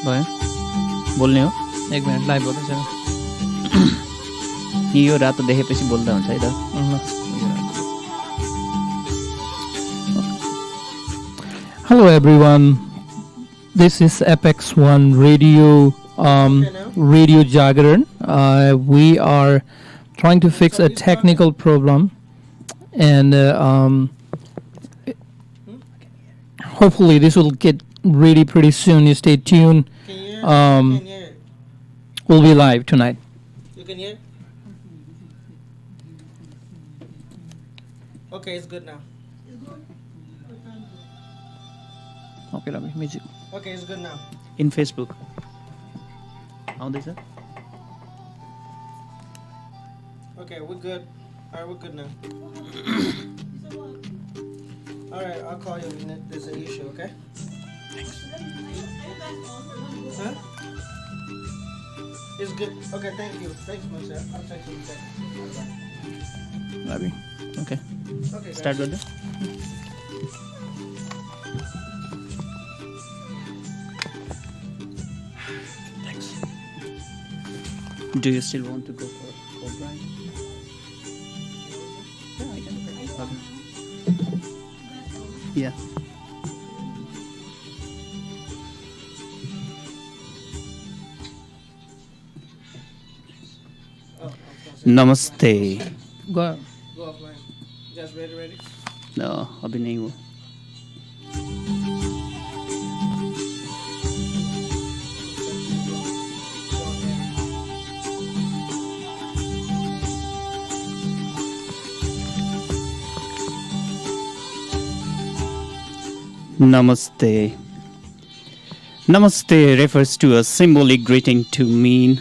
भयो बोल्ने हो 1 मिनट लाइभ हुँदैछ यो रातो देखेपछि बोल्दा हुन्छ है त Hello everyone, this is Apex1 Radio, Radio Jagaran. We are trying to fix a technical problem and hopefully this will get ready pretty soon. You stay tuned. We'll be live tonight. You can hear? Okay, it's good now. Okay, Ravi, music. Okay, it's good now. In Facebook आउँदैछ Okay, we're good. Alright, we're good now. Alright, I'll call you when there's an issue, okay? Thanks. Huh? It's good. Okay, thank you. Thanks, Marcel. I'll text you back. Ravi okay Okay, start guys. गर्दा Do you still want to go for O'Brien? Yeah, I can. Okay. Yeah. Namaste. Go. Go offline. You guys ready? No, अभी नहीं हुआ. Namaste. Namaste refers to a symbolic greeting to mean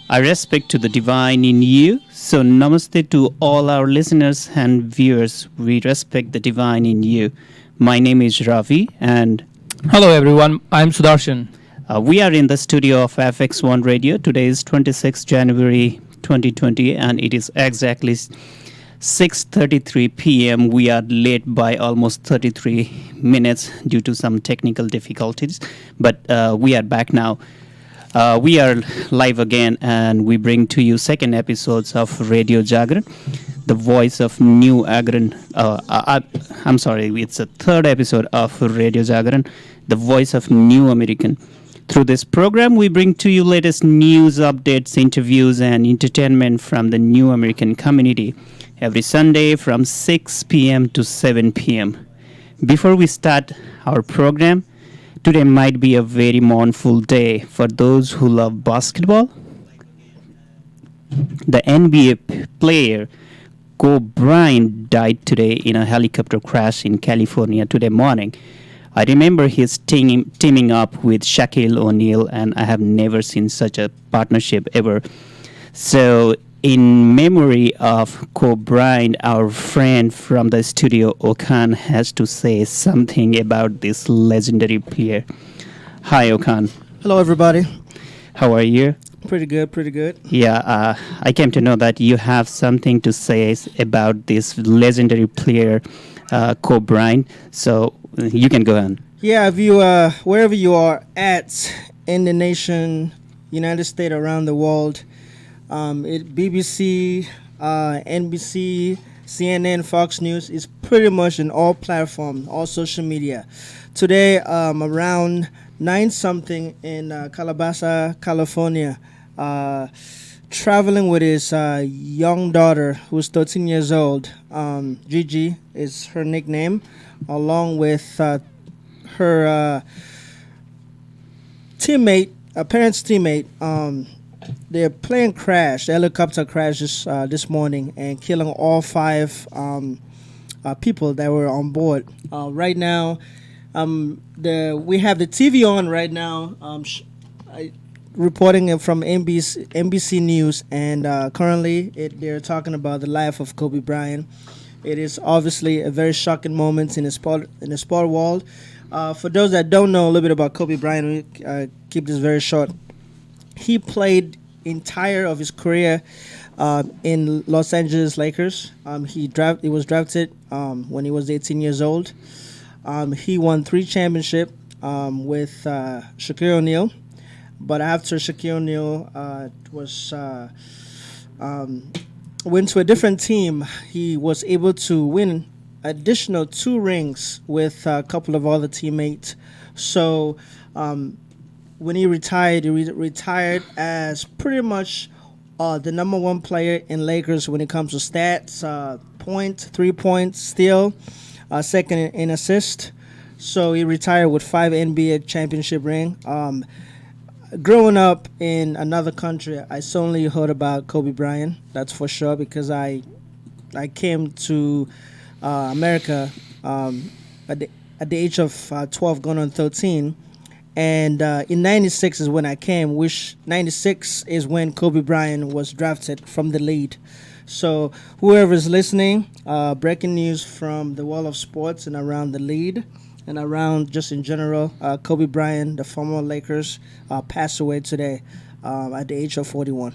I respect to the divine in you. So namaste to all our listeners and viewers. We respect the divine in you. My name is Ravi and Hello everyone, I'm Sudarshan. we are in the studio of Apex1 Radio. Today is 26 January 2020 and it is exactly 6:33 p.m. We are late by almost 33 minutes due to some technical difficulties, but we are back now. We are live again and we bring to you second episodes of Radio Jagaran, the voice of New Agran. I'm sorry, it's a third episode of Radio Jagaran, the voice of New American. Through this program, we bring to you latest news, updates, interviews, and entertainment from the New American community every Sunday from 6 p.m. to 7 p.m. Before we start our program, today might be a very mournful day for those who love basketball. The NBA player Kobe Bryant died today in a helicopter crash in California today morning. I remember his teaming up with Shaquille O'Neal, and I have never seen such a partnership ever. So, in memory of Kobe Bryant, our friend from the studio, Okan, has to say something about this legendary player. Hi, Okan. Hello, everybody. How are you? Pretty good. Yeah, I came to know that you have something to say about this legendary player, Kobe Bryant. So you can go on. Yeah, if you wherever you are at in the nation, United States, around the world, BBC, NBC, CNN, Fox News is pretty much in all platforms, all social media. Today, around 9-something in Calabasas, California, traveling with his young daughter, who's 13 years old. Gigi is her nickname, along with her teammate, a parent's teammate. Their plane crashed, the helicopter crashed this morning and killing all 5 people that were on board. Right now, we have the TV on right now, reporting it from NBC News, and currently they're talking about the life of Kobe Bryant. It is obviously a very shocking moment in the sport world. For those that don't know a little bit about Kobe Bryant, we keep this very short. He played entire of his career in Los Angeles Lakers. He was drafted when he was 18 years old. He won 3 championships with Shaquille O'Neal, but after Shaquille O'Neal was went to a different team, he was able to win additional 2 rings with a couple of other teammates. So when he retired, retired as pretty much the number 1 player in Lakers when it comes to stats, points, 3 points, steal, second in assist. So he retired with 5 NBA championship ring. Growing up in another country, I certainly heard about Kobe Bryant. That's for sure, because I came to America at the age of 12, going on 13. And in 96 is when I came, which 96 is when Kobe Bryant was drafted from the lead. So whoever's listening, breaking news from the world of sports and around the lead and around just in general, Kobe Bryant, the former Lakers, passed away today at the age of 41.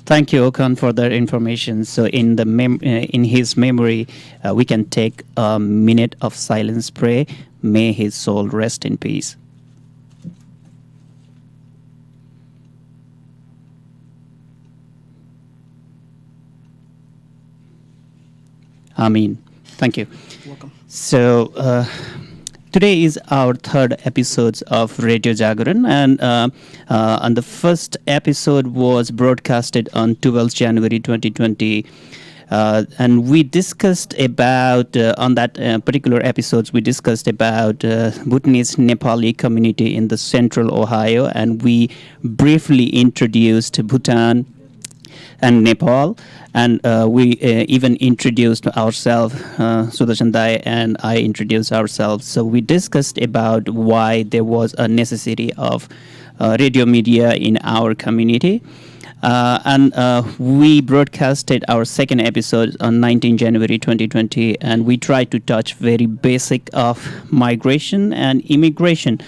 Thank you, Okan, for that information. So, in the in his memory, we can take a minute of silence prayer. May his soul rest in peace. Amen. Thank you. Welcome. So, today is our 3rd episode of Radio Jagaran, and the first episode was broadcasted on 12th January 2020. And we discussed about, on that particular episodes, we discussed about Bhutanese-Nepali community in the central Ohio, and we briefly introduced Bhutan and Nepal, and we even introduced ourselves. Sudarshan Dai and I introduced ourselves. So we discussed about why there was a necessity of radio media in our community. And we broadcasted our second episode on 19 January 2020, and we tried to touch very basic of migration and immigration.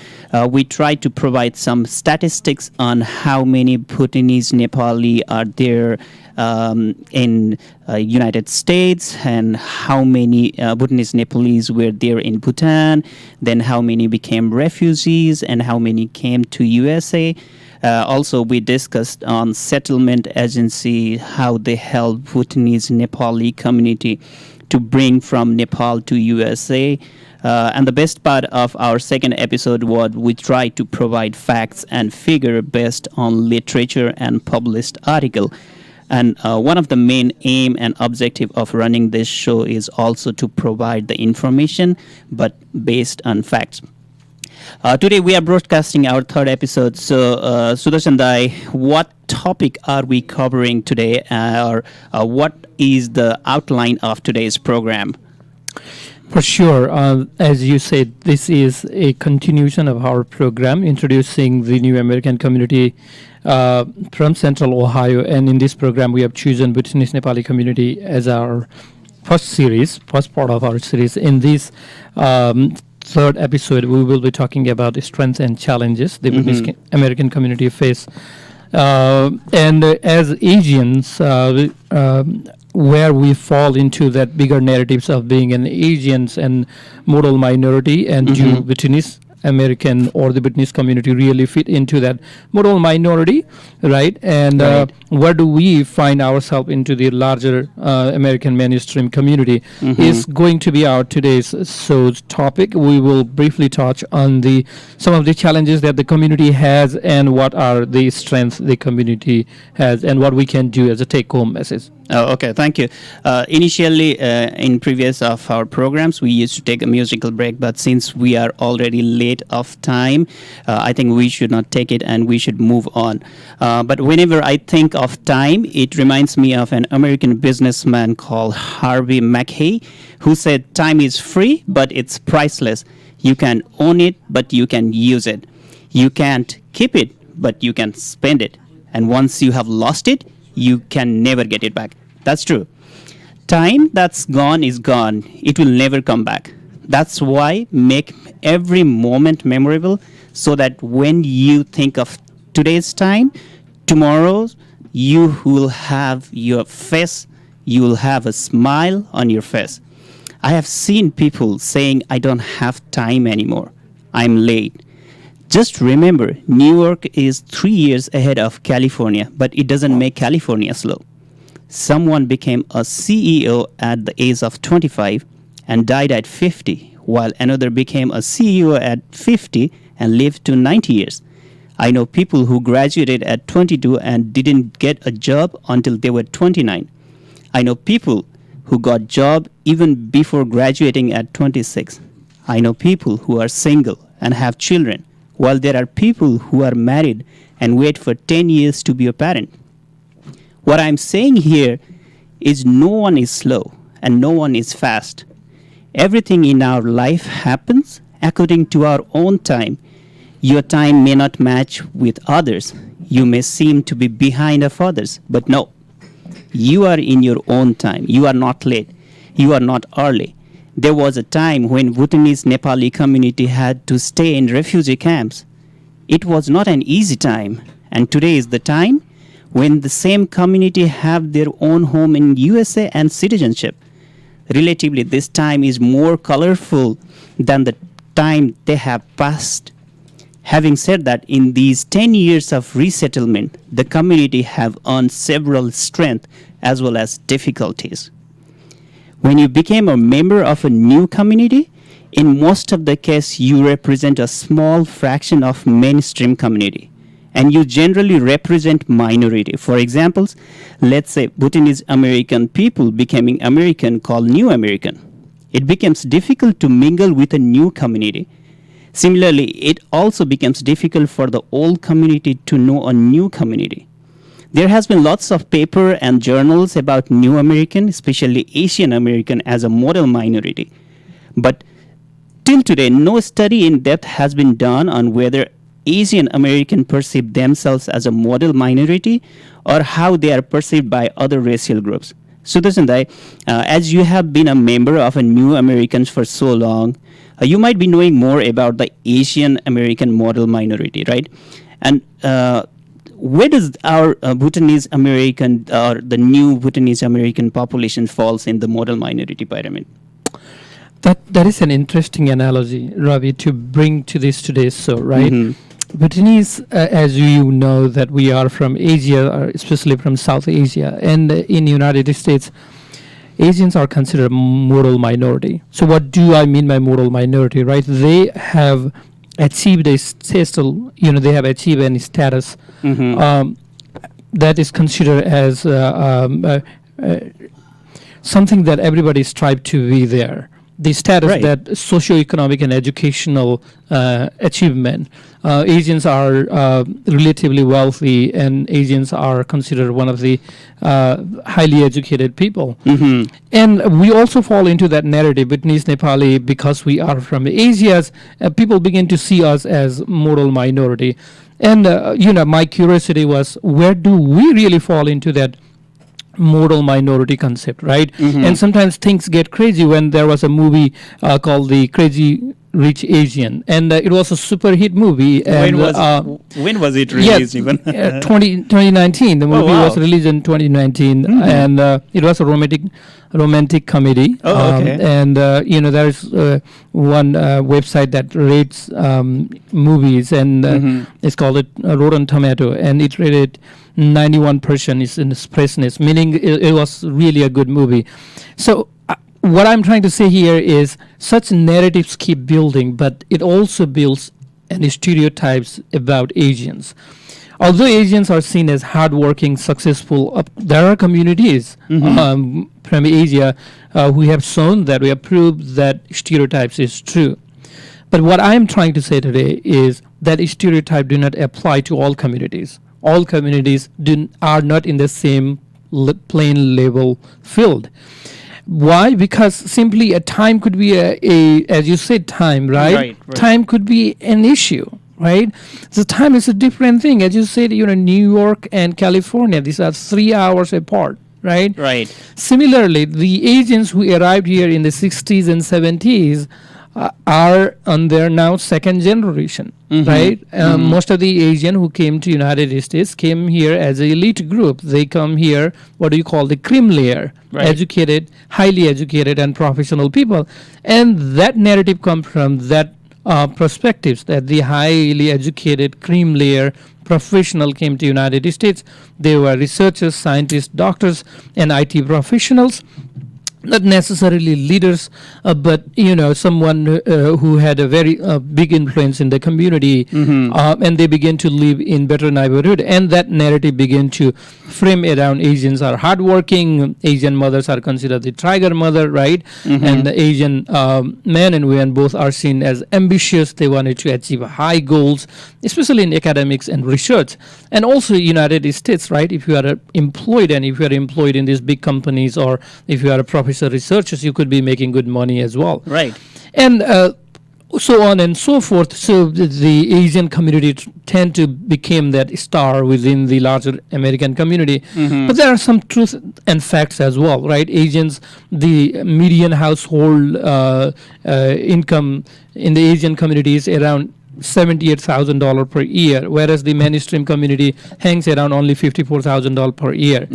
We tried to provide some statistics on how many Bhutanese Nepali are there in United States, and how many Bhutanese Nepalese were there in Bhutan, then how many became refugees, and how many came to USA. Also, we discussed on settlement agency, how they help Bhutanese-Nepali community to bring from Nepal to USA. And the best part of our second episode was we tried to provide facts and figure based on literature and published article. And one of the main aim and objective of running this show is also to provide the information, but based on facts. Today we are broadcasting our 3rd episode. So, Sudarshan Dai, what topic are we covering today, or what is the outline of today's program? For sure. As you said, this is a continuation of our program introducing the new American community from Central Ohio. And in this program, we have chosen Bhutanese-Nepali Community as our first part of our series. In this 3rd episode, we will be talking about the strengths and challenges the Bhutanese American community face. And as Asians, where we fall into that bigger narratives of being an Asians and modal minority, and do Bhutanese American or the Bhutanese community really fit into that modal minority, right? And where do we find ourselves into the larger American mainstream community is going to be our today's show's topic. We will briefly touch on some of the challenges that the community has, and what are the strengths the community has, and what we can do as a take-home message. Oh, okay, thank you. Initially, in previous of our programs, we used to take a musical break, but since we are already late of time, I think we should not take it and we should move on. But whenever I think of time, it reminds me of an American businessman called Harvey Mackay, who said, "Time is free, but it's priceless. You can own it, but you can use it. You can't keep it, but you can spend it. And once you have lost it, you can never get it back." That's true. Time that's gone is gone. It will never come back. That's why make every moment memorable, so that when you think of today's time, tomorrow you will have your face, you will have a smile on your face. I have seen people saying, "I don't have time anymore." I'm late. Just remember, New York is 3 years ahead of California, but it doesn't make California slow. Someone became a CEO at the age of 25 and died at 50, while another became a CEO at 50 and lived to 90 years. I know people who graduated at 22 and didn't get a job until they were 29. I know people who got job even before graduating at 26. I know people who are single and have children, while there are people who are married and wait for 10 years to be a parent. What I'm saying here is no one is slow and no one is fast. Everything in our life happens according to our own time. Your time may not match with others. You may seem to be behind of others, but no. You are in your own time. You are not late. You are not early. There was a time when Bhutanese-Nepali community had to stay in refugee camps. It was not an easy time, and today is the time when the same community have their own home in USA and citizenship. Relatively, this time is more colorful than the time they have passed. Having said that, in these 10 years of resettlement, the community have earned several strengths as well as difficulties. When you became a member of a new community, in most of the case, you represent a small fraction of mainstream community, and you generally represent minority. For example, let's say Bhutanese American people becoming American called New American. It becomes difficult to mingle with a new community. Similarly, it also becomes difficult for the old community to know a new community. There has been lots of paper and journals about New American, especially Asian American, as a model minority. But till today, no study in depth has been done on whether Asian American perceive themselves as a model minority or how they are perceived by other racial groups. Sudharshan, as you have been a member of a New Americans for so long, you might be knowing more about the Asian American model minority, right? And where does our Bhutanese American or the new Bhutanese American population falls in the model minority pyramid? That is an interesting analogy, Ravi, to bring to this today's show, right? Mm-hmm. Bhutanese, as you know, that we are from Asia, or especially from South Asia, and in the United States, Asians are considered a model minority. So what do I mean by model minority, right? They have achieved a status, they have achieved any status that is considered as something that everybody strive to be there. The status right. that socioeconomic and educational achievement. Asians are relatively wealthy, and Asians are considered one of the highly educated people. Mm-hmm. And we also fall into that narrative, Bhutanese-Nepali, because we are from Asia, people begin to see us as moral minority. And, my curiosity was, where do we really fall into that model minority concept, right? Mm-hmm. And sometimes things get crazy. When there was a movie called The Crazy Rich Asian, and it was a super hit movie. When was it released? Even 2019. The movie was released in 2019, and it was a romantic comedy. Okay. And there is one website that rates movies, and it's called Rotten Tomato, and it rated 91% is in expressiveness, meaning it was really a good movie. So what I'm trying to say here is such narratives keep building, but it also builds any stereotypes about Asians. Although Asians are seen as hardworking, successful, there are communities from Asia who have shown that, we have proved that stereotypes is true. But what I'm trying to say today is that stereotype do not apply to all communities. All communities are not in the same plane level field. Why? Because simply a time could be as you said, time, right? Right. Time could be an issue, right? So time is a different thing. As you said, New York and California, these are 3 hours apart, right? Right. Similarly, the Asians who arrived here in the 60s and 70s are on their now second generation, right? Most of the Asian who came to United States came here as an elite group. They come here, what do you call the cream layer, educated, highly educated and professional people. And that narrative comes from that perspectives that the highly educated cream layer professional came to United States. They were researchers, scientists, doctors, and IT professionals. Not necessarily leaders, but someone who had a very big influence in the community, and they begin to live in better neighborhood, and that narrative began to frame around Asians are hardworking, Asian mothers are considered the tiger mother, right? And the Asian men and women both are seen as ambitious. They wanted to achieve high goals, especially in academics and research, and also United States, right? If you are employed, and if you are employed in these big companies, or if you are a professor researchers, you could be making good money as well, right? And so on and so forth. So the Asian community tend to become that star within the larger American community. But there are some truth and facts as well, right? Asians, the median household income in the Asian community is around $78,000 per year, whereas the mainstream community hangs around only $54,000 per year.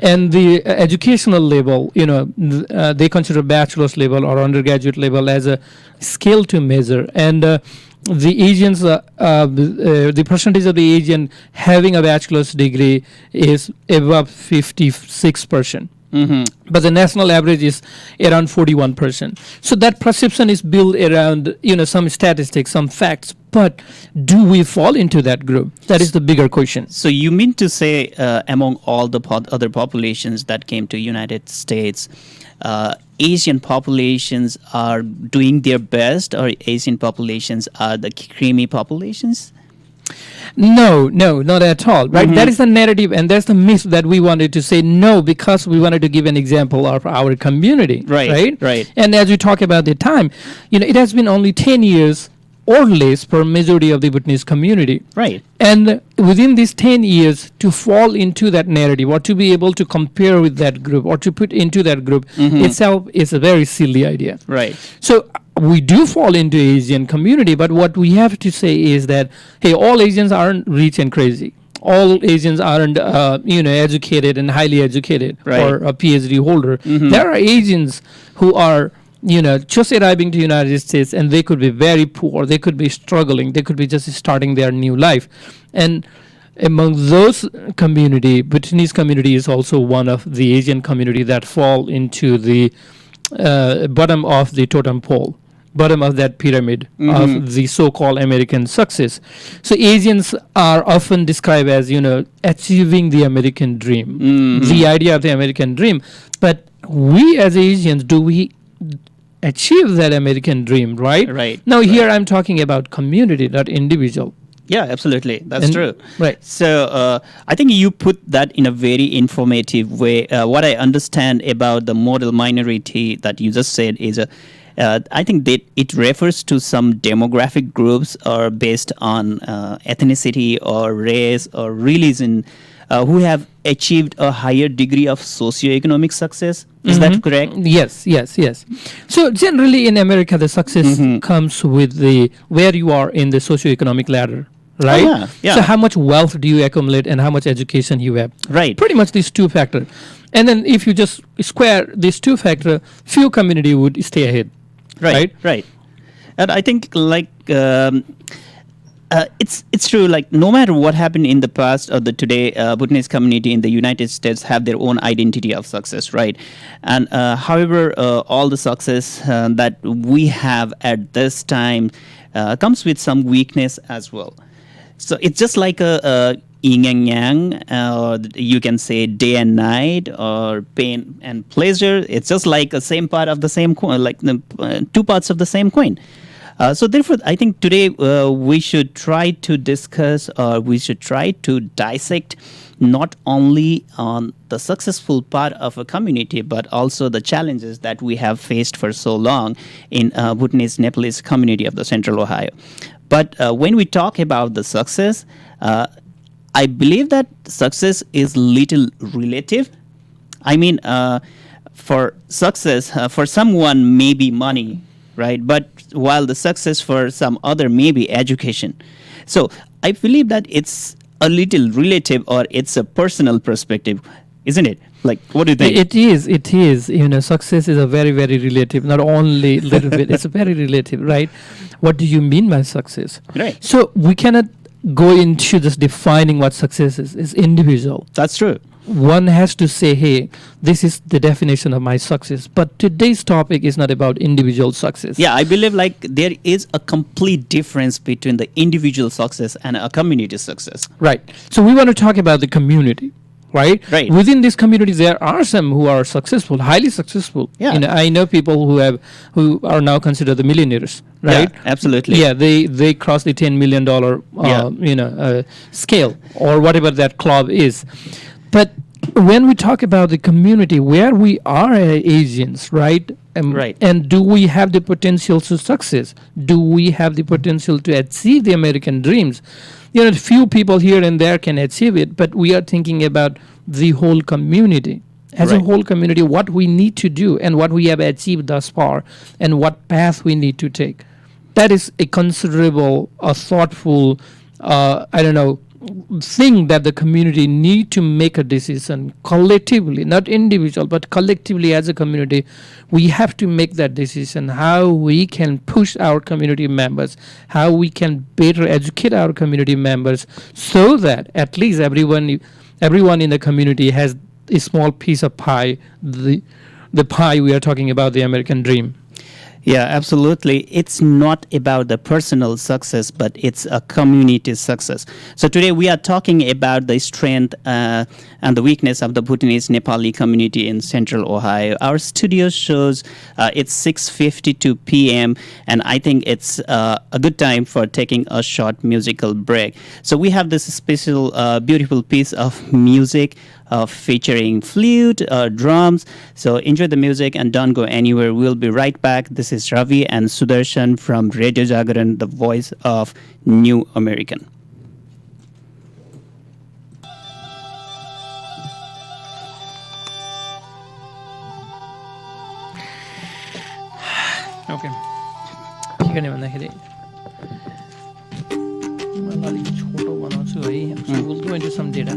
And the educational level, they consider bachelor's level or undergraduate level as a scale to measure. And the Asians, the percentage of the Asian having a bachelor's degree is above 56%. But the national average is around 41%. So that perception is built around, some statistics, some facts. But do we fall into that group? That is the bigger question. So you mean to say, among all the other populations that came to United States, Asian populations are doing their best, or Asian populations are the creamy populations? No, not at all, right? That is the narrative, and that's the myth that we wanted to say no, because we wanted to give an example of our community, right? And as we talk about the time, it has been only 10 years or less for majority of the Bhutanese community. Right. And within these 10 years, to fall into that narrative, or to be able to compare with that group, or to put into that group itself is a very silly idea. Right. So we do fall into Asian community, but what we have to say is that, hey, all Asians aren't rich and crazy. All Asians aren't, educated and highly educated, or a PhD holder. There are Asians who are, just arriving to the United States, and they could be very poor. They could be struggling. They could be just starting their new life. And among those community, Bhutanese community is also one of the Asian community that fall into the bottom of the totem pole, bottom of that pyramid of the so-called American success. So Asians are often described as, achieving the American dream, the idea of the American dream. But we as Asians, do we achieve that American dream, right? Right. Now here I'm talking about community, not individual. Yeah, absolutely. That's true. Right. So I think you put that in a very informative way. What I understand about the model minority that you just said is I think that it refers to some demographic groups or based on ethnicity or race or religion who have achieved a higher degree of socioeconomic success. Is that correct? Yes. So generally in America, the success comes with where you are in the socioeconomic ladder. Right? Oh, yeah. So how much wealth do you accumulate and how much education you have? Right. Pretty much these two factors. And then if you just square these two factors, few community would stay ahead. Right. And I think it's true. Like no matter what happened in the past or the today, Bhutanese community in the United States have their own identity of success, right? And however, all the success that we have at this time comes with some weakness as well. So it's just like a yin and yang, or you can say day and night, or pain and pleasure. It's just like a same part of the same coin, like the two parts of the same coin. So therefore, I think today we should try to discuss, or we should try to dissect not only on the successful part of a community, but also the challenges that we have faced for so long in Bhutanese-Nepali community of the Central Ohio. But when we talk about the success, I believe that success is little relative. I mean, for success, for someone may be money, right? But while the success for some other may be education. So I believe that it's a little relative, or it's a personal perspective, isn't it? Like, what do you think? It is. Success is a very, very relative, not only little bit, it's very relative, right? What do you mean by success? Right. So we cannot go into just defining what success is. It's individual. That's true. One has to say, hey, this is the definition of my success. But today's topic is not about individual success. Yeah, I believe like there is a complete difference between the individual success and a community success. Right. So we want to talk about the community. Right? Right. Within these communities, there are some who are successful, highly successful. Yeah. I know people who are now considered the millionaires. Right? Yeah, absolutely. Yeah, they cross the $10 million scale or whatever that club is. But when we talk about the community, where we are Asians, right? Right. And do we have the potential to success? Do we have the potential to achieve the American dreams? Few people here and there can achieve it, but we are thinking about the whole community. As a Right. whole community, what we need to do and what we have achieved thus far and what path we need to take. That is a considerable, thoughtful, thing that the community need to make a decision collectively, not individual, but collectively as a community. We have to make that decision how we can push our community members, how we can better educate our community members so that at least everyone in the community has a small piece of pie, the pie we are talking about, the American dream. Yeah, absolutely. It's not about the personal success, but it's a community success. So today we are talking about the strength and the weakness of the Bhutanese-Nepali community in Central Ohio. Our studio shows it's 6:52 p.m. and I think it's a good time for taking a short musical break. So we have this special, beautiful piece of music featuring flute, drums. So enjoy the music and don't go anywhere. We'll be right back. This is Ravi and Sudarshan from Radio Jagaran, the voice of New American. Okay. किन भन्दाखेरि मलाई अलिक छोटो बनाउँछु है. So we'll go into some data.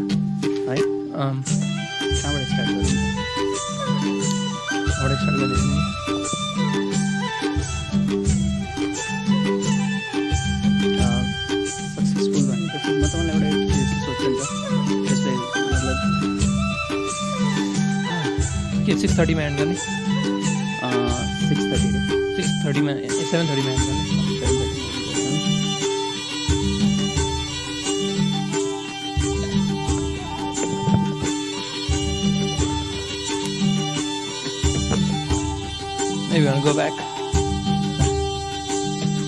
Right? कहाँबाट start गरौँ? कहाँबाट स्टार्ट गर्दैछु? सक्सेसफुल भनेपछि म तपाईँलाई एउटा चिज सोध्छु नि त. जस्तै मतलब के 6:30 मा एन्ड गर्ने? 6:30 7:30 मा एन्ड गर्ने? Maybe you want to go back.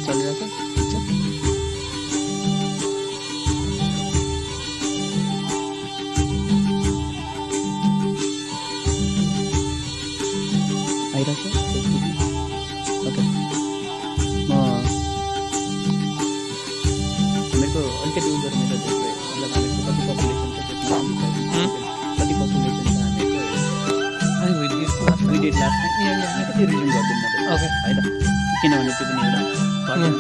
चलिरहेको छ? आइरहेको छ? ओके. हामीहरूको अलिकति उयो गर्ने त त्यसले मतलब हामीहरूको कति पपुलेसन छ त्यसमा कति पपुलेसन छ हामीहरूको I think we did last last time. Yeah, अलिकति रिज्युम गरिदिनु न त. Okay. है त. किनभने त्यो पनि एउटा part हो. Okay.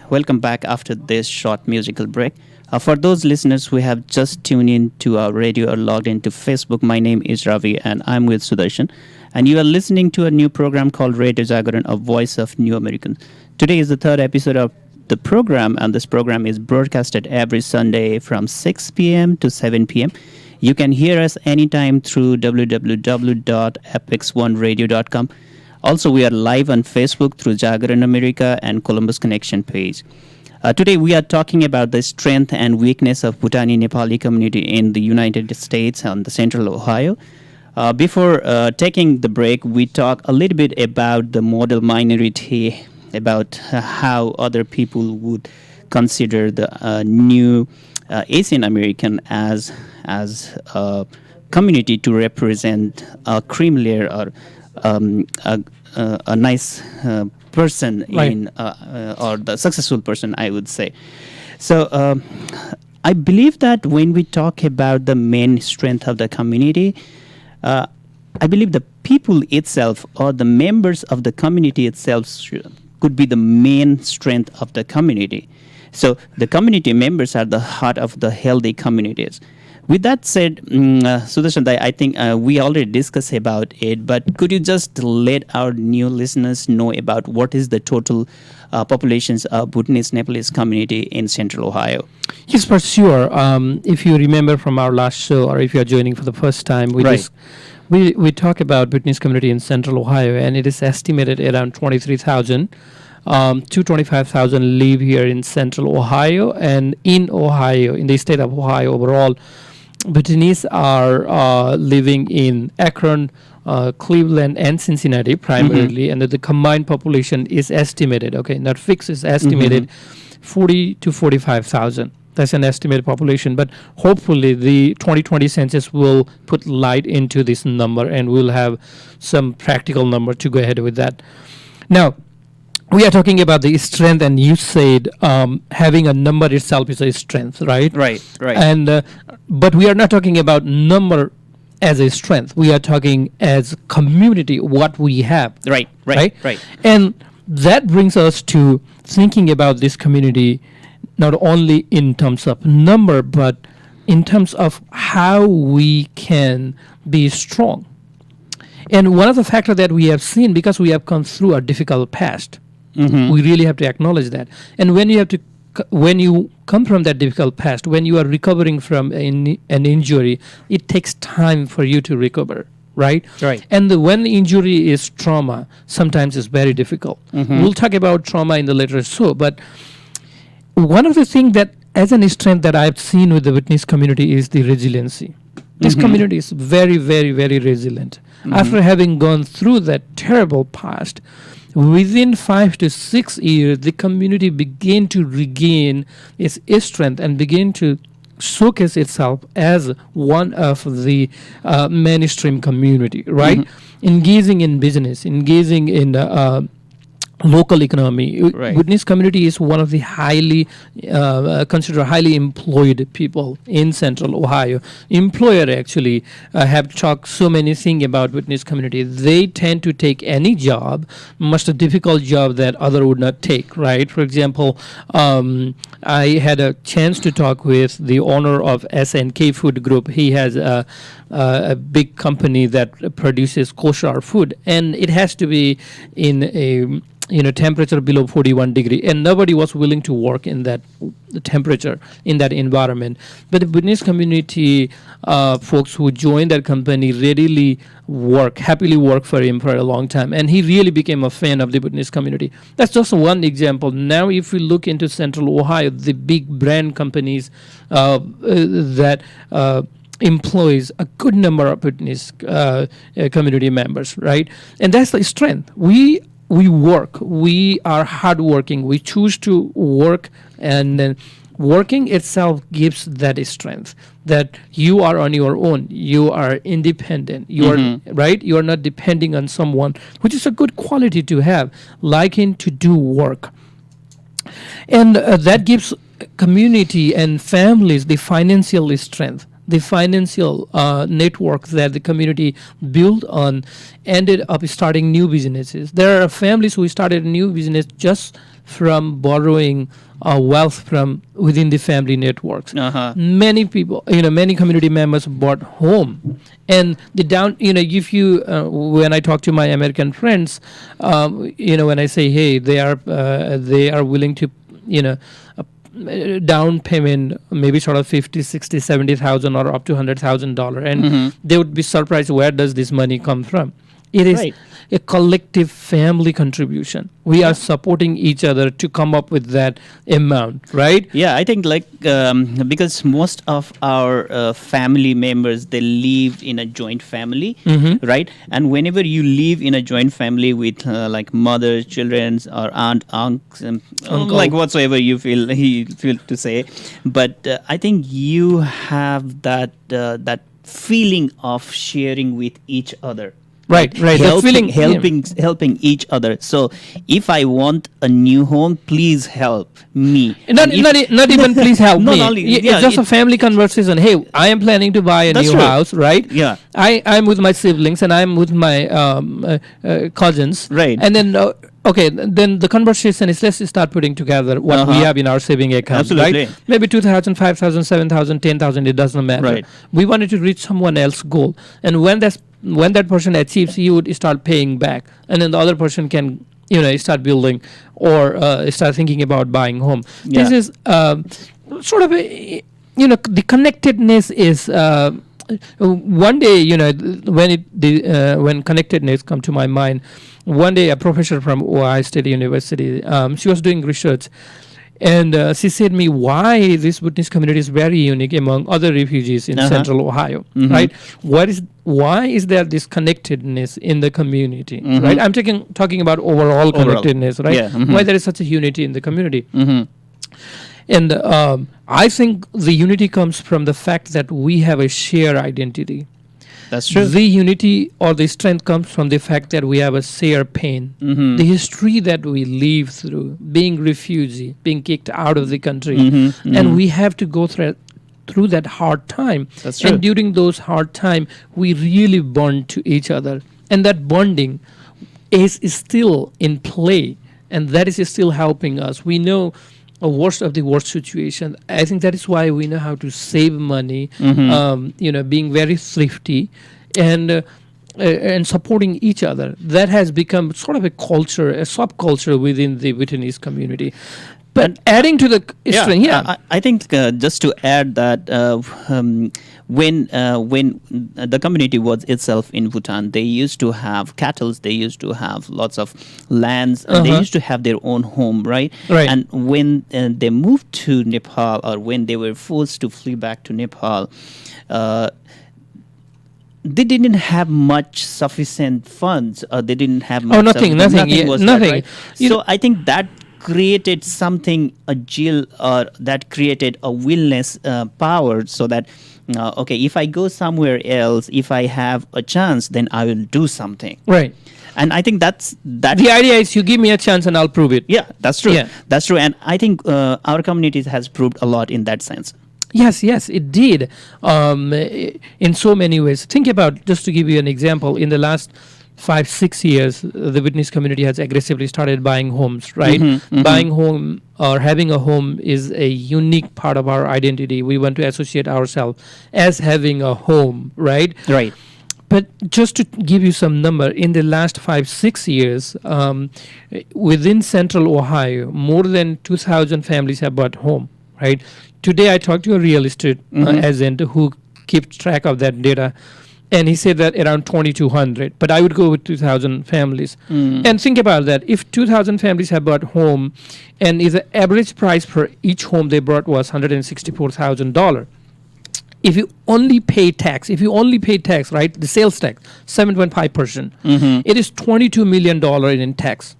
Welcome back after this short musical break. For those listeners who have just tuned in to our radio or logged into Facebook, my name is Ravi and I'm with Sudarshan. And you are listening to a new program called Radio Jagaran, a voice of New Americans. Today is the third episode of the program, and this program is broadcasted every Sunday from 6 p.m. to 7 p.m. You can hear us anytime through www.apex1radio.com. Also, we are live on Facebook through Jagaran America and Columbus Connection page. Today, we are talking about the strength and weakness of Bhutanese-Nepali community in the United States and the Central Ohio. Before taking the break, we talk a little bit about the model minority, about how other people would consider the new Asian American as a community to represent a cream layer or a nice person, right, in or the successful person, I would say. So I believe that when we talk about the main strength of the community, I believe the people itself or the members of the community itself could be the main strength of the community. So the community members are the heart of the healthy communities. With that said, Sudarshan, I think we already discussed about it, but could you just let our new listeners know about what is the total populations of Bhutanese-Nepali community in Central Ohio? Yes, for sure. If you remember from our last show, or if you are joining for the first time, we talk about Bhutanese community in Central Ohio, and it is estimated around 23,000 to 25,000 live here in Central Ohio. And in Ohio, in the state of Ohio overall, Bhutanese are living in Akron, Cleveland, and Cincinnati primarily, and the combined population is estimated, not fixed, is estimated 40 to 45,000. That's an estimated population, but hopefully the 2020 census will put light into this number, and we'll have some practical number to go ahead with that. Now, we are talking about the strength, and you said having a number itself is a strength, right? Right. And but we are not talking about number as a strength. We are talking as community, what we have. Right. And that brings us to thinking about this community not only in terms of number, but in terms of how we can be strong. And one of the factors that we have seen, because we have come through a difficult past, we really have to acknowledge that. And when you come from that difficult past, when you are recovering from an injury, it takes time for you to recover, right? And when the injury is trauma, sometimes it's very difficult. We'll talk about trauma in the later show, but one of the things that as an strength that I've seen with the Bhutanese community is the resiliency. This community is very, very, very resilient. After having gone through that terrible past, within 5 to 6 years, the community began to regain its strength and begin to showcase itself as one of the mainstream community, right? Engaging in business, engaging in local economy. Bhutanese community is one of the highly considered highly employed people in Central Ohio. Employer actually have talked so many things about Bhutanese community. They tend to take any job, most a difficult job that other would not take, right? For example, I had a chance to talk with the owner of SNK Food Group. He has a big company that produces kosher food, and it has to be in a temperature below 41 degree, and nobody was willing to work in that temperature, in that environment. But the Bhutanese community folks who joined that company happily work for him for a long time, and he really became a fan of the Bhutanese community. That's just one example. Now if we look into Central Ohio, the big brand companies that employs a good number of Bhutanese community members, right? And that's the strength. We work. We are hardworking. We choose to work, and then working itself gives that strength that you are on your own. You are independent. You are right. You are not depending on someone, which is a good quality to have. Liking to do work, and that gives community and families the financial strength. The financial network that the community built on ended up starting new businesses. There are families who started a new business just from borrowing wealth from within the family networks. Many people, many community members bought home. And if you, when I talk to my American friends, when I say, hey, they are willing to, down payment, maybe sort of 50, 60, 70,000 or up to $100,000, and they would be surprised, where does this money come from? It is a collective family contribution. We are supporting each other to come up with that amount, right? Yeah, I think because most of our family members, they live in a joint family, right? And whenever you live in a joint family with like mother, children, or aunt, uncle, like whatsoever you feel to say, but I think you have that feeling of sharing with each other. Right. That feeling, helping each other. So if I want a new home, please help me. Not even please help not me. only- It's yeah, just a it- family conversation. Hey, I am planning to buy a That's new true. house, right? Yeah. I'm with my siblings and I'm with my cousins. Right. And then then the conversation is, let's start putting together what we have in our saving account. Absolutely. Right? Maybe 2,000, 5,000, 7,000, 10,000. It doesn't matter. Right. We wanted to reach someone else's goal, and when that person achieves, he would start paying back, and then the other person can start building or start thinking about buying home. Yeah. This is sort of the connectedness is one day when connectedness come to my mind. One day a professor from Ohio State University, she was doing research, and she said me why this Bhutanese community is very unique among other refugees in central Ohio, right? Why is there this connectedness in the community, right? I'm talking about overall connectedness, right? Yeah. Why there is such a unity in the community. And I think the unity comes from the fact that we have a shared identity. That's true. The unity or the strength comes from the fact that we have a shared pain. The history that we live through, being refugee, being kicked out of the country, and we have to go through that hard time. That's true. And during those hard time, we really bond to each other, and that bonding is still in play, and that is still helping us. We know a worst of the worst situation. I think that is why we know how to save money, being very thrifty and supporting each other. That has become sort of a culture, a subculture within the Bhutanese community. But adding to the string, I think just to add that when the community was itself in Bhutan, they used to have cattle, they used to have lots of lands, and they used to have their own home, right? Right. And when they moved to Nepal, or when they were forced to flee back to Nepal, they didn't have much sufficient funds, or they didn't have much nothing. was Nothing. That, right? So I think that created something agile, or that created a willingness power, so that if I go somewhere else, if I have a chance, then I will do something. Right. And I think that's The idea is you give me a chance and I'll prove it. Yeah, that's true. Yeah. That's true. And I think our community has proved a lot in that sense. Yes, it did. In so many ways. Think about, just to give you an example, in the last 5-6 years, the Bhutanese community has aggressively started buying homes, right? Buying home or having a home is a unique part of our identity. We want to associate ourselves as having a home, right? Right. But just to give you some number, in the last 5-6 years, within central Ohio, more than 2,000 families have bought home, right? Today I talked to a real estate agent who keeps track of that data, and he said that around 2,200, but I would go with 2,000 families. And think about that. If 2,000 families have bought home, and the average price per each home they bought was $164,000. If you only pay tax, right, the sales tax, 7.5%, it is $22 million in tax.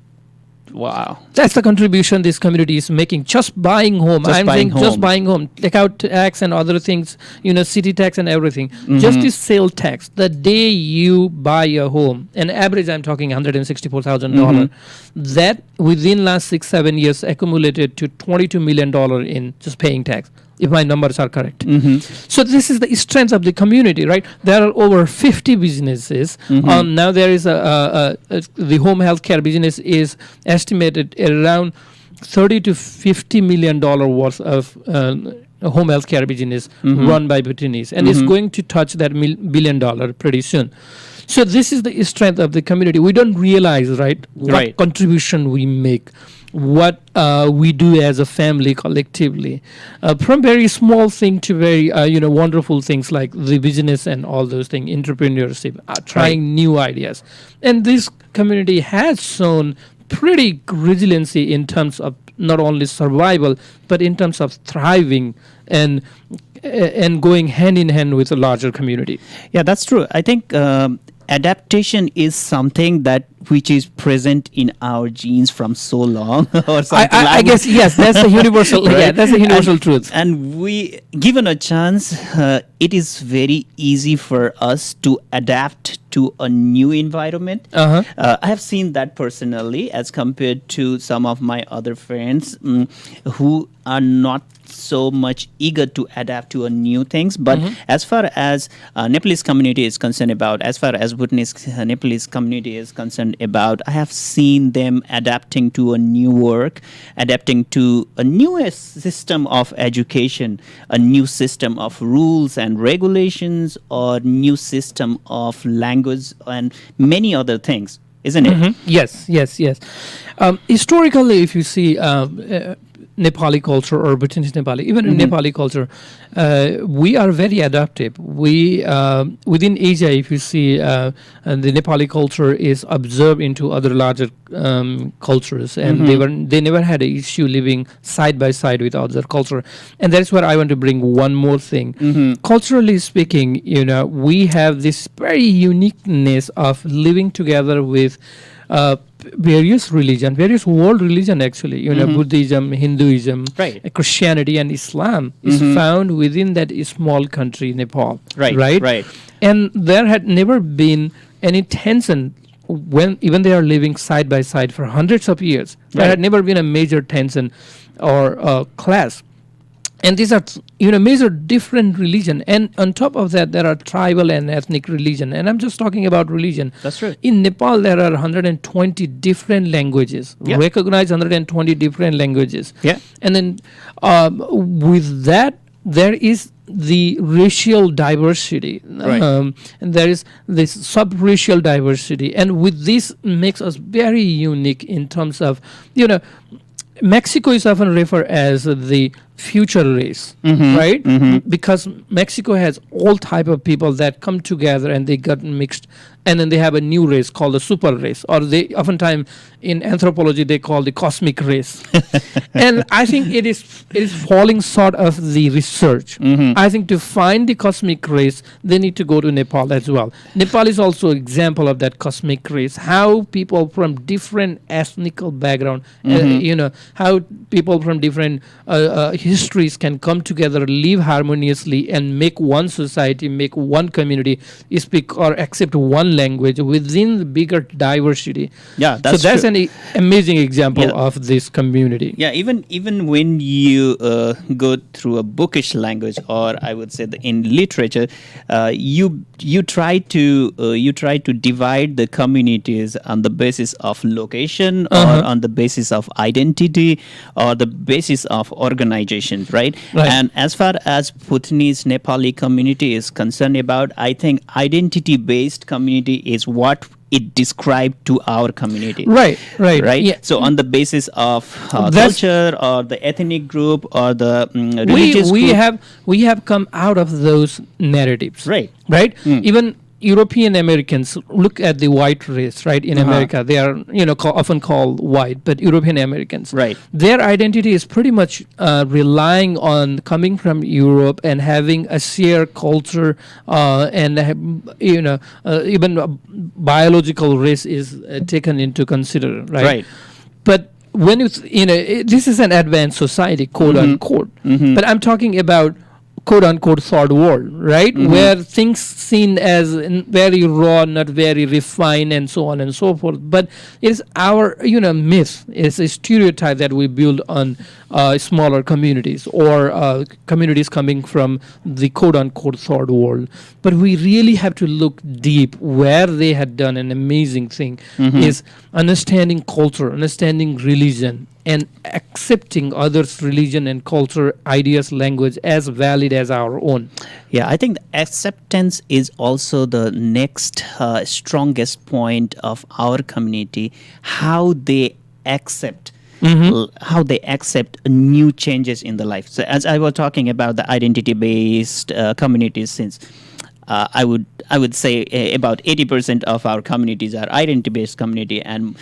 Wow. That's the contribution this community is making. Just buying home. Just buying home. Take out tax and other things, city tax and everything. Just the sale tax. The day you buy a home, an average I'm talking $164,000, that within last 6-7 years accumulated to $22 million in just paying tax, if my numbers are correct. So this is the strength of the community, right? There are over 50 businesses. Now there is the home healthcare business is estimated around $30 to $50 million worth of home healthcare business run by Bhutanese, and it's going to touch that $1 billion pretty soon. So this is the strength of the community. We don't realize, right, what contribution we make, what we do as a family collectively, from very small thing to very wonderful things like the business and all those things, entrepreneurship, trying new ideas. And this community has shown pretty resiliency in terms of not only survival, but in terms of thriving and going hand in hand with a larger community. Yeah, that's true. I think adaptation is something that which is present in our genes from so long, or something. I guess yes, that's a universal. Right? Yeah, that's a universal truth. And we, given a chance, it is very easy for us to adapt to a new environment. I have seen that personally, as compared to some of my other friends who are not so much eager to adapt to a new things. But as far as Nepalese community is concerned about, as far as Bhutanese Nepalese community is concerned about, I have seen them adapting to a new work, adapting to a new system of education, a new system of rules and regulations, or new system of language and many other things, isn't it? Yes. Historically, if you see Nepali culture or Bhutanese Nepali, even in Nepali culture, we are very adaptive. We within Asia, if you see, the Nepali culture is observed into other larger cultures, and they never had an issue living side by side with other culture. And that's where I want to bring one more thing. Culturally speaking, we have this very uniqueness of living together with various world religion actually, Buddhism, Hinduism, Christianity and Islam is found within that small country, Nepal. Right. And there had never been any tension when even they are living side by side for hundreds of years. There had never been a major tension or clash. And these are, major different religion. And on top of that, there are tribal and ethnic religion. And I'm just talking about religion. That's true. In Nepal, there are 120 different languages. Recognized 120 different languages. Yeah. And then with that, there is the racial diversity. And there is this sub-racial diversity. And with this makes us very unique in terms of, Mexico is often referred as the future race, right? Because Mexico has all type of people that come together and they got mixed, and then they have a new race called the super race, or they oftentimes in anthropology they call the cosmic race. And I think it is falling short of the research. I think to find the cosmic race, they need to go to Nepal as well. Nepal is also example of that cosmic race. How people from different ethnical background, how people from different histories can come together, live harmoniously, and make one society, make one community, speak or accept one language within the bigger diversity. Yeah, that's so that's true. an amazing example of this community. Yeah, even when you go through a bookish language, or I would say in literature, you try to divide the communities on the basis of location, or on the basis of identity, or the basis of organization, right? And as far as Bhutanese Nepali community is concerned about, I think identity-based community is what it described to our community. Right. Yeah. So on the basis of culture, or the ethnic group, or the religious group, we have come out of those narratives. Right. Even European Americans look at the white race, right? In America, they are, often called white, but European Americans, right? Their identity is pretty much relying on coming from Europe and having a shared culture, and even biological race is taken into consider, right? But when it's this is an advanced society, quote unquote. But I'm talking about quote-unquote third world, right? Where things seen as very raw, not very refined, and so on and so forth. But it's our, myth, it's a stereotype that we build on smaller communities, or communities coming from the quote-unquote third world. But we really have to look deep. Where they had done an amazing thing is understanding culture, understanding religion, and accepting others' religion and culture, ideas, language as valid as our own. Yeah, I think acceptance is also the next strongest point of our community. How they accept. How they accept new changes in the life. So as I was talking about the identity-based communities, since I would say about 80% of our communities are identity-based community, and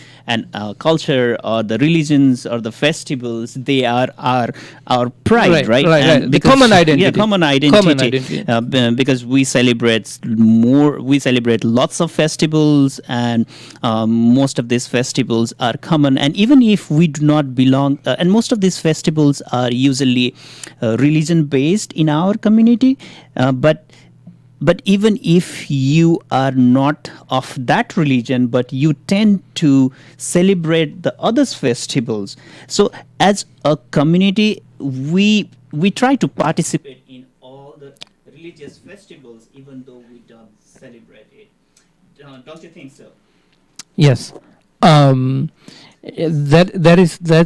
culture or the religions or the festivals, they are our pride, right? And The because- common identity. Yeah, common identity. Because we celebrate lots of festivals, and most of these festivals are common. And even if we do not belong, and most of these festivals are usually religion-based in our community, but even if you are not of that religion, but you tend to celebrate the others' festivals. So as a community, we try to participate in all the religious festivals, even though we don't celebrate it. Don't you think so? Yes. That's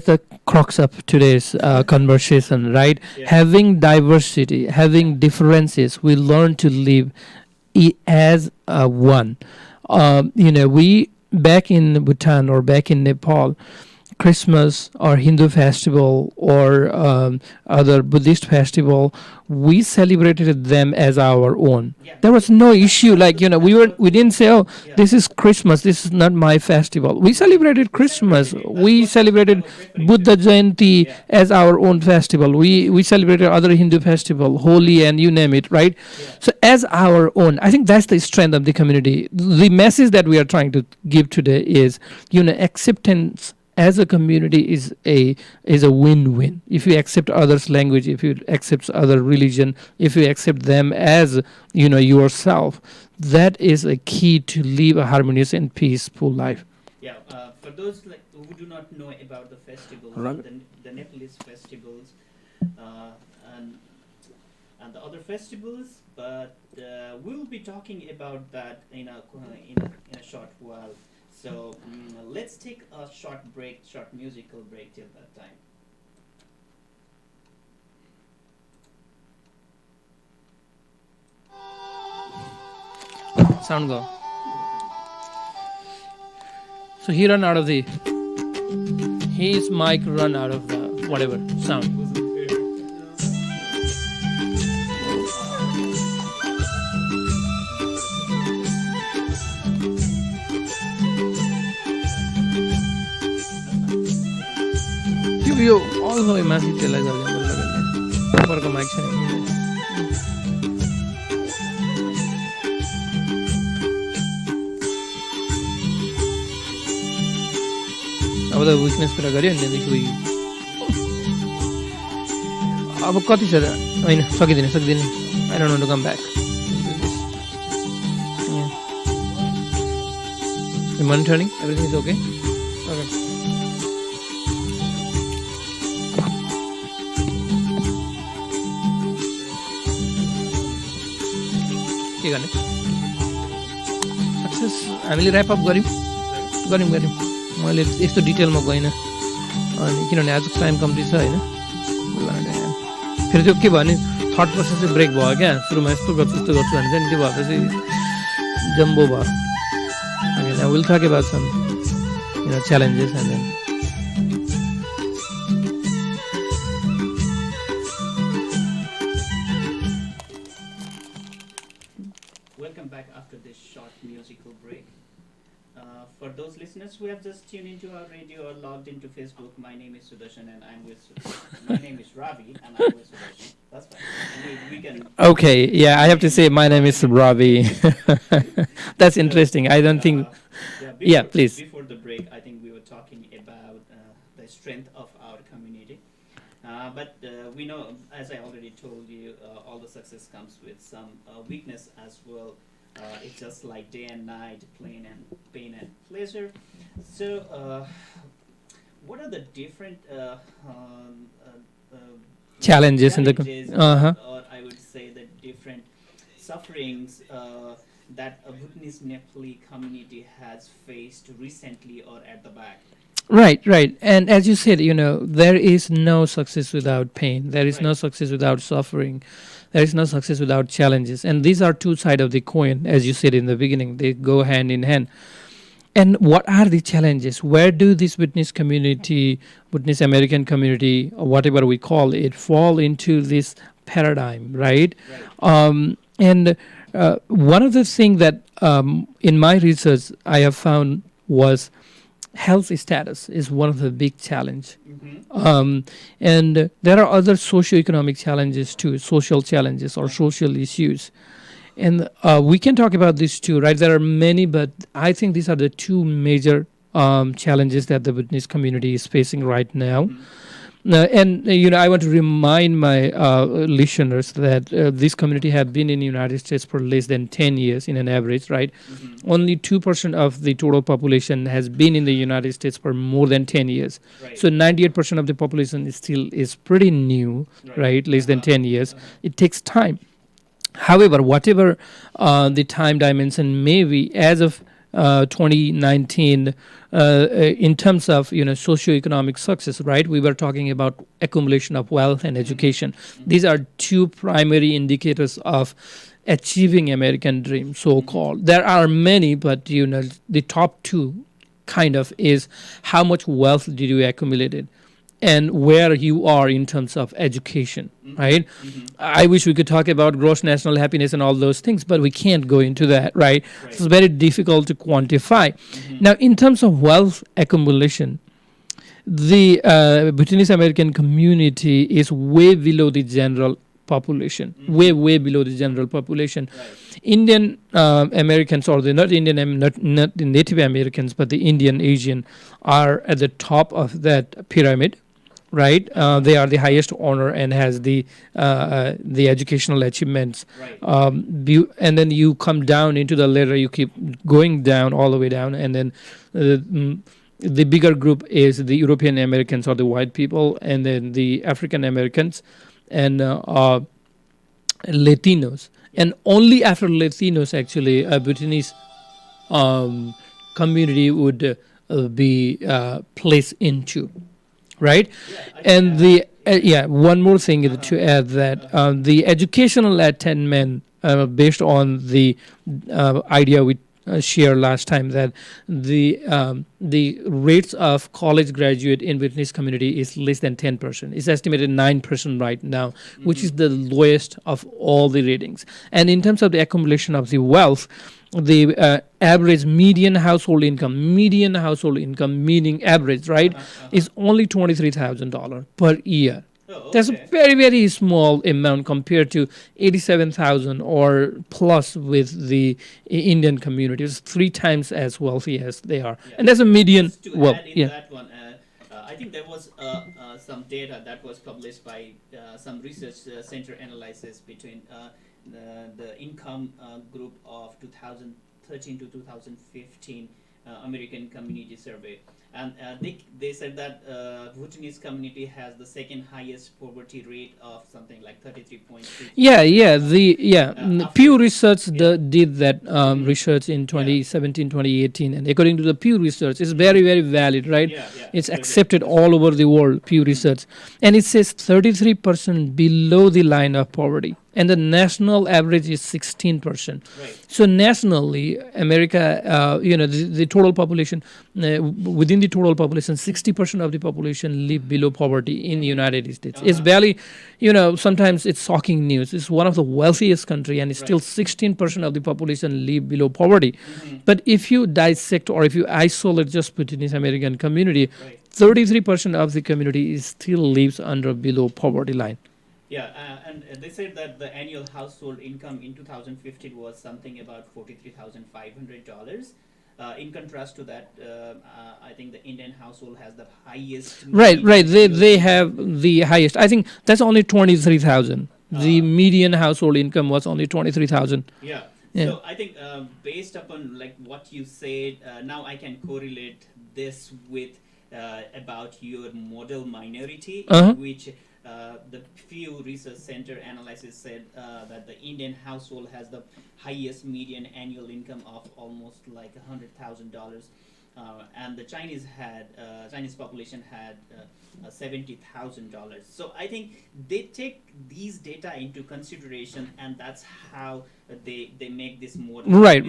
the crux of today's conversation, right? Yeah. Having diversity, having differences, we learn to live as one. We back in Bhutan or back in Nepal, Christmas or Hindu festival or other Buddhist festival, we celebrated them as our own. Yeah. There was no issue like we didn't say, oh, this is Christmas, this is not my festival. We celebrated Christmas. We celebrated Buddha Jayanti Yeah. as our own festival. We celebrated other Hindu festival, Holi and you name it, right? Yeah. So as our own, I think that's the strength of the community. The message that we are trying to give today is, acceptance as a community is a win-win. If you accept others' language, if you accept other religion, if you accept them as yourself, that is a key to live a harmonious and peaceful life. Yeah, for those who do not know about the festivals, the Nepalese festivals, and the other festivals, but we'll be talking about that in a short while. So let's take a short musical break till that time. Sound go. So his mic run out of the whatever sound. Yo all the way माथि त्यसलाई गर्ने उपरको mic छैन अब त weakness कुरा गर्यो नि देखि अब कति छ हैन सकिदिन I don't want to come back. The monitoring, everything is okay? Okay. के गर्ने सक्सेस हामीले ऱ्याप अप गर्यौं मैले यस्तो डिटेलमा गइनँ अनि किनभने आजको टाइम कम्ती छ हैन फेरि त्यो के भने थर्ड प्रोसेस चाहिँ ब्रेक भयो क्या सुरुमा यस्तो गर्छु भने चाहिँ त्यो भएपछि जम्बो भयो I will talk about some challenges and then welcome back after this short musical break. For those listeners who have just tuned into our radio or logged into Facebook, my name is Sudarshan and I'm with my name is Ravi and I'm with Sudarshan. That's fine. We can. Okay, yeah, I have to say my name is Ravi. That's interesting. I don't think. Before, please. Before the break, I think we were talking about the strength of our community. But we know, as I already told you, all the success comes with some weakness as well. It's just like day and night, pain and pleasure. So, what are the different challenges in the or I would say the different sufferings that a Bhutanese-Nepali community has faced recently or at the back? Right. And as you said, there is no success without pain. There is no success without suffering. There is no success without challenges. And these are two sides of the coin, as you said in the beginning. They go hand in hand. And what are the challenges? Where do this Bhutanese community, Bhutanese American community, or whatever we call it, fall into this paradigm, right? And One of the things that in my research I have found was health status is one of the big challenge. And there are other socioeconomic challenges too, social challenges or social issues. And we can talk about this too, right? There are many, but I think these are the two major challenges that the Bhutanese community is facing right now. I want to remind my listeners that this community have been in the United States for less than 10 years in an average, right? Only 2% of the total population has been in the United States for more than 10 years. So 98% of the population is pretty new, right? Less than 10 years. It takes time. However, whatever the time dimension may be, as of 2019, in terms of socioeconomic success, right? We were talking about accumulation of wealth and education. These are two primary indicators of achieving American dream, so-called. There are many, but the top two kind of is how much wealth did you accumulate and where you are in terms of education, right? I wish we could talk about gross national happiness and all those things, but we can't go into that, right? It's very difficult to quantify. Now, in terms of wealth accumulation, the Bhutanese American community is way below the general population, way below the general population. Indian Americans, or not the Native Americans, but the Indian Asian are at the top of that pyramid. Right, they are the highest honor and has the educational achievements. And then you come down into the ladder, you keep going down all the way down, and then the bigger group is the European Americans or the white people, and then the African Americans and Latinos. And only after Latinos, actually, a Bhutanese community would be placed into. Right, and one more thing to add, that the educational attainment, based on the idea we shared last time, that the rates of college graduate in Bhutanese community is less than 10%. It's estimated 9% right now, which is the lowest of all the ratings. And in terms of the accumulation of the wealth, the average median household income meaning average, right, is only $23,000 per year. That's a very, very small amount compared to 87,000 or plus with the Indian community. It's 3 times as wealthy as they are. And that's a median wealth. That one, I think there was some data that was published by some research center analysis between the income group of 2013 to 2015 American Community Survey. And they said that Bhutanese community has the second highest poverty rate of something like 33.3. Pew Research did that research in 2017, 2018, and according to the Pew Research, it's very, very valid, right? It's accepted all over the world, Pew Research, and it says 33% below the line of poverty. And the national average is 16%. So nationally, America, the total population, within the total population, 60% of the population live below poverty in the United States. It's barely, sometimes it's shocking news. It's one of the wealthiest country, and it's still 16% of the population live below poverty. But if you dissect or if you isolate just Bhutanese American community, 33% of the community still lives below poverty line. And they said that the annual household income in 2015 was something about $43,500. In contrast to that, I think the Indian household has the highest. Right. They have the highest. I think that's only 23,000. The median household income was only 23,000. So I think based upon like what you said, now I can correlate this with about your model minority, which. The Pew Research Center analysis said that the Indian household has the highest median annual income of almost like $100,000, and the Chinese population had $70,000. So I think they take these data into consideration, and that's how they make this model. Right.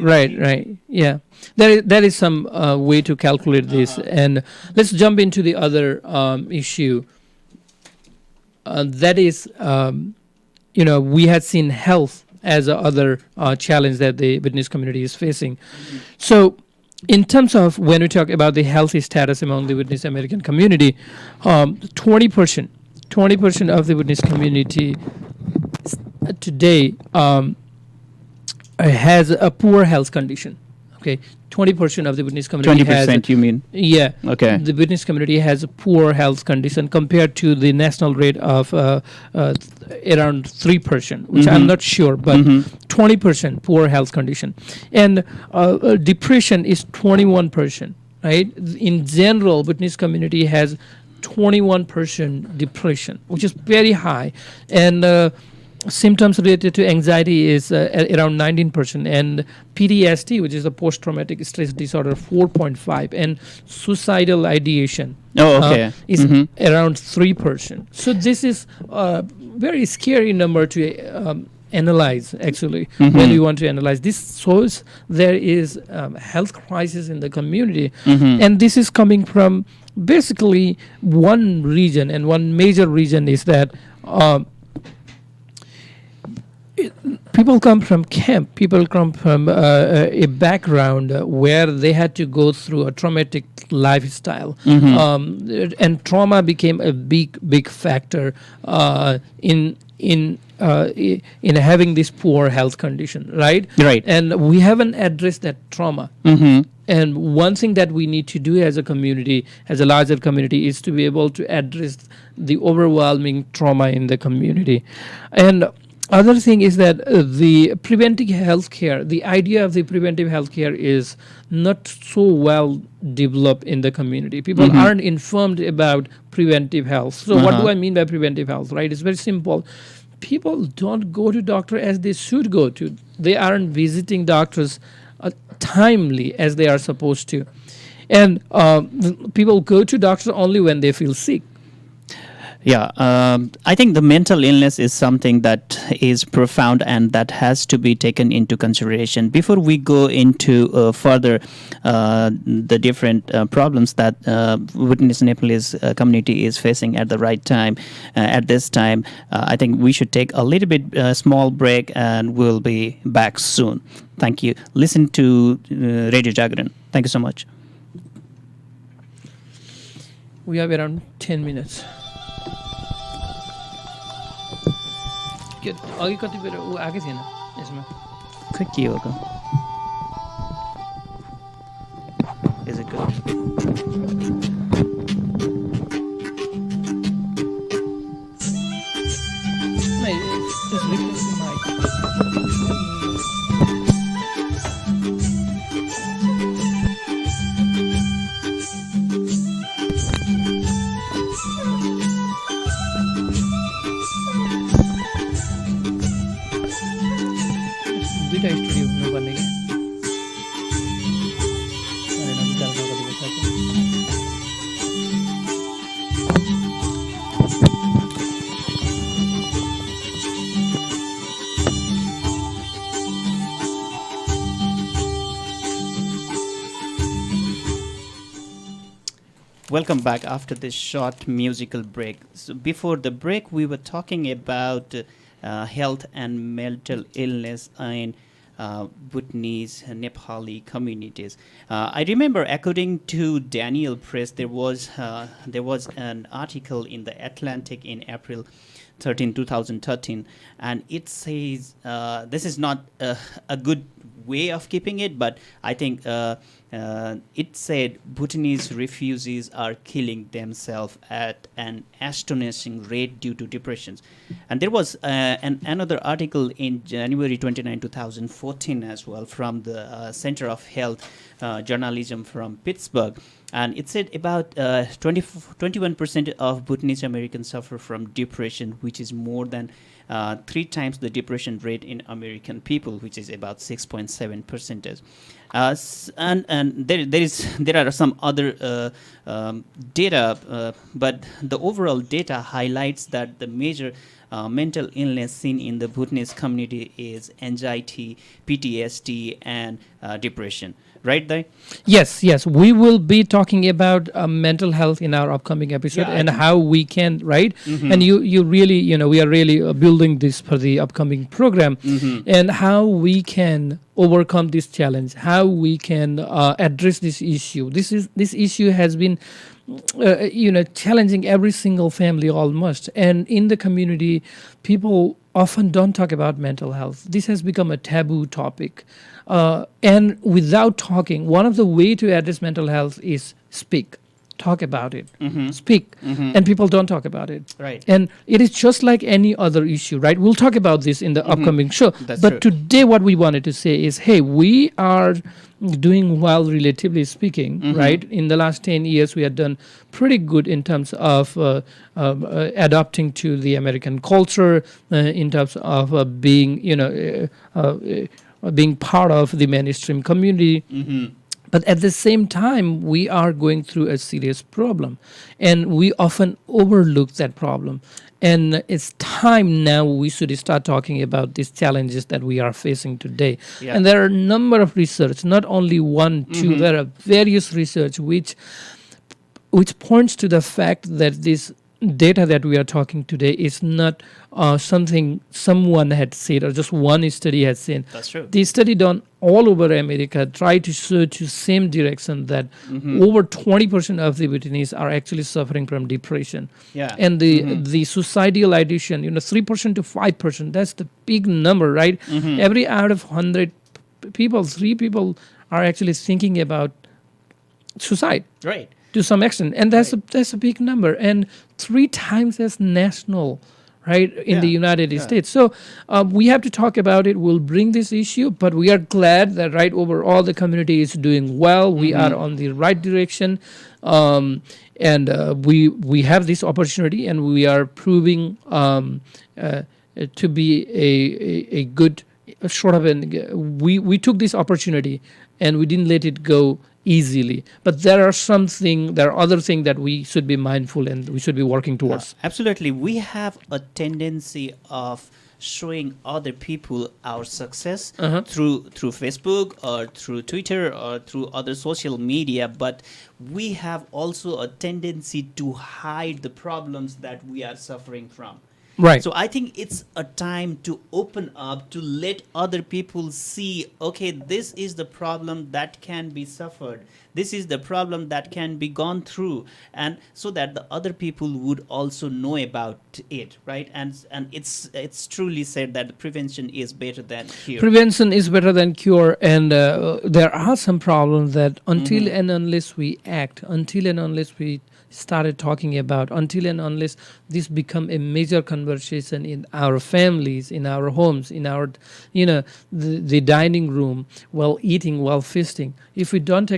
Yeah, there is some way to calculate this, and let's jump into the other issue. That is, we had seen health as a other challenge that the Bhutanese community is facing. So in terms of when we talk about the healthy status among the Bhutanese American community, 20% of the Bhutanese community today has a poor health condition. Okay, 20% of the Bhutanese community 20%, you mean? Yeah. Okay. The Bhutanese community has a poor health condition compared to the national rate of around 3%, which I'm not sure, but 20% poor health condition. And depression is 21%, right? In general, Bhutanese community has 21% depression, which is very high. And symptoms related to anxiety is around 19%, and PTSD, which is a post-traumatic stress disorder, 4.5%, and suicidal ideation is around 3%. So this is a very scary number to analyze, actually, when we want to analyze. This shows there is health crisis in the community, and this is coming from basically one region, and one major reason is that people come from camp, people come from a background where they had to go through a traumatic lifestyle, and trauma became a big factor in having this poor health condition, right? Right. And we haven't addressed that trauma. And one thing that we need to do as a community, as a larger community, is to be able to address the overwhelming trauma in the community. And other thing is that the preventive health care, the idea of the preventive health care is not so well developed in the community. People aren't informed about preventive health. So what do I mean by preventive health, right? It's very simple. People don't go to doctor as they should go to. They aren't visiting doctors timely as they are supposed to. And people go to doctor only when they feel sick. Yeah, I think the mental illness is something that is profound and that has to be taken into consideration. Before we go into further the different problems that Bhutanese-Nepalese community is facing at the right time, at this time, I think we should take a little bit small break, and we'll be back soon. Thank you. Listen to Radio Jagaran. Thank you so much. We have around 10 minutes. अघि कति बेर ऊ आकै थिएन यसमा खै के हो त Is it good? No, it's just replacing mic. दुईटा स्टुडियो हुनुपर्ने कि Welcome back after this short musical break. So before the break, we were talking about health and mental illness in Bhutanese-Nepali communities. I remember, according to Daniel Press, there was an article in the Atlantic in April 13, 2013, and it says this is not a good way of keeping it, but I think it said Bhutanese refugees are killing themselves at an astonishing rate due to depressions. And there was another article in January 29, 2014 as well from the Center of Health Journalism from Pittsburgh. And it said about 21% of Bhutanese Americans suffer from depression, which is more than 3 times the depression rate in American people, which is about 6.7%. And there are some other data, but the overall data highlights that the major mental illness seen in the Bhutanese community is anxiety, PTSD, and depression. Right, Dai? Yes, yes. We will be talking about mental health in our upcoming episode, Yeah, and how we can, right? And you really, we are really building this for the upcoming program, and how we can overcome this challenge, how we can address this issue. This issue has been, challenging every single family almost, and in the community, people often don't talk about mental health. This has become a taboo topic. And without talking, one of the way to address mental health is speak, talk about it, speak, and people don't talk about it. Right. And it is just like any other issue, right? We'll talk about this in the upcoming show. That's but true. today what we wanted to say is, hey, we are doing well, relatively speaking, right? In the last 10 years, we have done pretty good in terms of adapting to the American culture, in terms of being, being part of the mainstream community. But at the same time, we are going through a serious problem, and we often overlook that problem. And it's time now we should start talking about these challenges that we are facing today. Yeah. And there are a number of research, not only one, two, there are various research which points to the fact that this data that we are talking today is not something someone had said or just one study had seen. That's true. The study done all over America tried to search the same direction that over 20% of the Bhutanese are actually suffering from depression. Yeah. And the suicidal ideation, 3% to 5%, that's the big number, right? Every out of 100 people, 3 people are actually thinking about suicide. Right. To some extent, and that's a big number, and 3 times as national, right, in the United States. So we have to talk about it. We'll bring this issue, but we are glad that overall the community is doing well. We are on the right direction, and we have this opportunity, and we are proving to be a good sort of we took this opportunity, and we didn't let it go easily. But there are other things that we should be mindful and we should be working towards. Absolutely. We have a tendency of showing other people our success through Facebook or through Twitter or through other social media, but we have also a tendency to hide the problems that we are suffering from. Right. So I think it's a time to open up, to let other people see, okay, this is the problem that can be suffered. This is the problem that can be gone through. And so that the other people would also know about it, right? And it's truly said that prevention is better than cure. Prevention is better than cure. And there are some problems that until and unless we act, until and unless we started talking about, until and unless this become a major conversation in our families, in our homes, in our, the dining room, while eating, while feasting. If we don't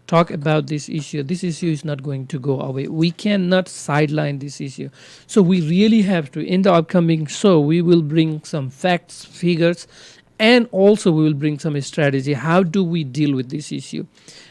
talk about this issue is not going to go away. We cannot sideline this issue. So we really have to, in the upcoming show, we will bring some facts, figures, and also we will bring some strategy. How do we deal with this issue?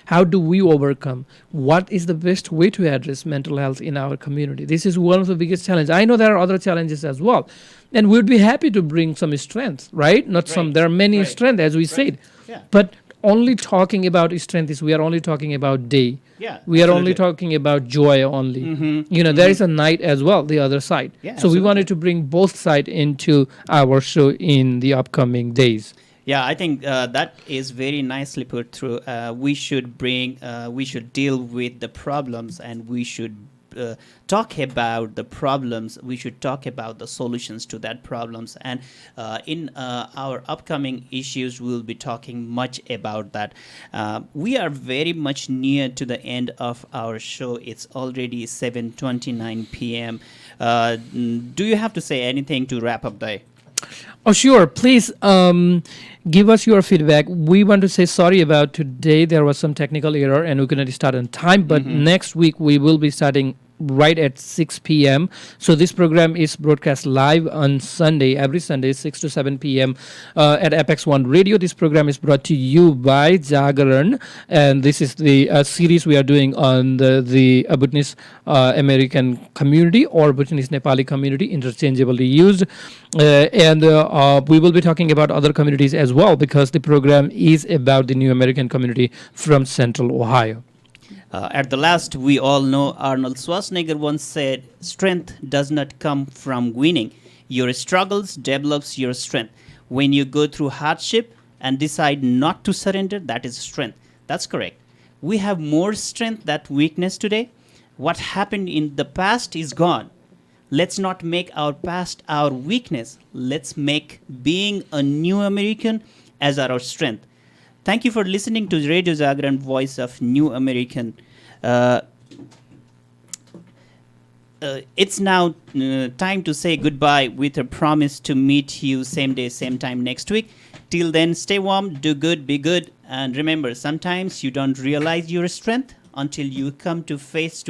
How do we overcome? What is the best way to address mental health in our community? This is one of the biggest challenges. I know there are other challenges as well. And we'd be happy to bring some strength, right? There are many strengths, as we said. Yeah. But only talking about strength is, we are only talking about day. Yeah, we are only absolutely. talking about joy only. There is a night as well, the other side. Yeah, so absolutely. we wanted to bring both sides into our show in the upcoming days. Yeah, I think that is very nicely put through. We should deal with the problems, and we should talk about the problems. We should talk about the solutions to that problems. And in our upcoming issues, we'll be talking much about that. We are very much near to the end of our show. It's already 7:29 p.m. Do you have to say anything to wrap up, Dai? Oh, sure. Please give us your feedback. We want to say sorry about today. There was some technical error and we couldn't start on time. But next week we will be starting right at 6 p.m. So this program is broadcast live on Sunday, every Sunday, 6 to 7 p.m. At Apex1 Radio. This program is brought to you by Jagaran, and this is the series we are doing on the Bhutanese American Community or Bhutanese-Nepali Community, interchangeably used. And we will be talking about other communities as well, because the program is about the New American Community from Central Ohio. At the last, we all know Arnold Schwarzenegger once said, "Strength does not come from winning. Your struggles develops your strength. When you go through hardship and decide not to surrender, that is strength." That's correct. We have more strength than weakness today. What happened in the past is gone. Let's not make our past our weakness. Let's make being a new American as our strength. Thank you for listening to Radio Jagaran, Voice of New American. It's now time to say goodbye with a promise to meet you same day, same time next week. Till then, stay warm, do good, be good. And remember, sometimes you don't realize your strength until you come to face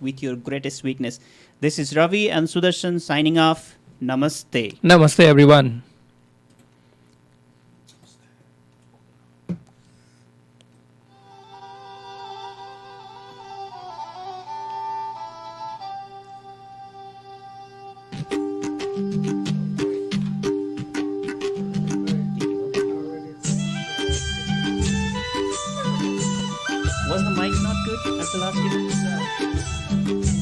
with your greatest weakness. This is Ravi and Sudarshan signing off. Namaste. Namaste, everyone. Was the mic not good at the last event?